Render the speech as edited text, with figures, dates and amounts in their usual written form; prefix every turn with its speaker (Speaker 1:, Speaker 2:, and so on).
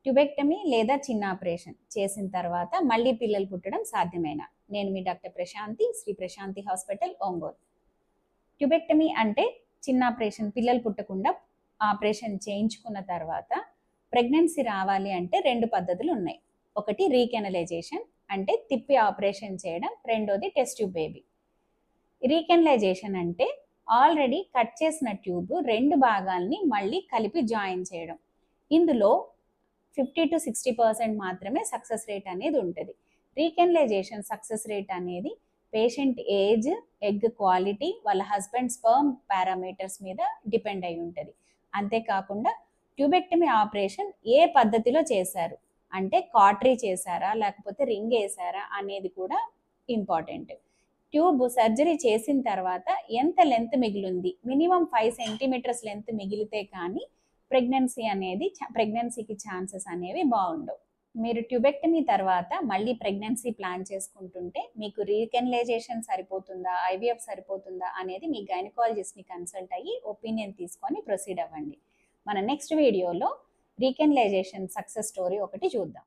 Speaker 1: Tubectomy లేదా చిన్న operation చేసిన తర్వాత మళ్ళీ పిల్లలు పుట్టడం సాధ్యమేనా? నేను మీ doctor Prashanti, Sri Prashanti hospital, Ongole. Tubectomy అంటే చిన్న ఆపరేషన్, పిల్లలు పుట్టకుండా ఆపరేషన్ చేయించుకున్న తర్వాత ప్రెగ్నెన్సీ రావాలి అంటే 2 పద్ధతులు ఉన్నాయి. ఒకటి రీకెనలైజేషన్ అంటే తిప్పి ఆపరేషన్ చేయడం, రెండోది టెస్ట్ ట్యూబ్ బేబీ. రీకెనలైజేషన్ అంటే ఆల్రెడీ కట్ చేసిన ట్యూబ్ 2 భాగాల్ని మళ్ళీ కలిపి జాయిన్ చేయడం. ఇందులో 50 to 60% మాత్రమే సక్సెస్ రేట్ అనేది ఉంటుంది. రీకెనలైజేషన్ సక్సెస్ రేట్ అనేది పేషెంట్ ఏజ్, ఎగ్ క్వాలిటీ, వాళ్ళ హస్బెండ్ స్పర్మ్ పారామీటర్స్ మీద డిపెండ్ అయి ఉంటుంది. అంతేకాకుండా ట్యూబెక్టమీ ఆపరేషన్ ఏ పద్ధతిలో చేశారు అంటే కాటరీ చేశారా లేకపోతే రింగ్ వేసారా అనేది కూడా ఇంపార్టెంట్. ట్యూబ్ సర్జరీ చేసిన తర్వాత ఎంత లెంత్ మిగిలింది, మినిమం 5 సెంటీమీటర్స్ లెంత్ మిగిలితే కానీ ప్రెగ్నెన్సీకి ఛాన్సెస్ అనేవి బాగుండవు. మీరు ట్యూబెక్టమీ తర్వాత మళ్ళీ ప్రెగ్నెన్సీ ప్లాన్ చేసుకుంటుంటే మీకు రీకెనలైజేషన్ సరిపోతుందా, ఐవీఎఫ్ సరిపోతుందా అనేది మీ గైనకాలజిస్ట్ని కన్సల్ట్ అయ్యి ఒపీనియన్ తీసుకొని ప్రొసీడ్ అవ్వండి. మన నెక్స్ట్ వీడియోలో రీకెనలైజేషన్ సక్సెస్ స్టోరీ ఒకటి చూద్దాం.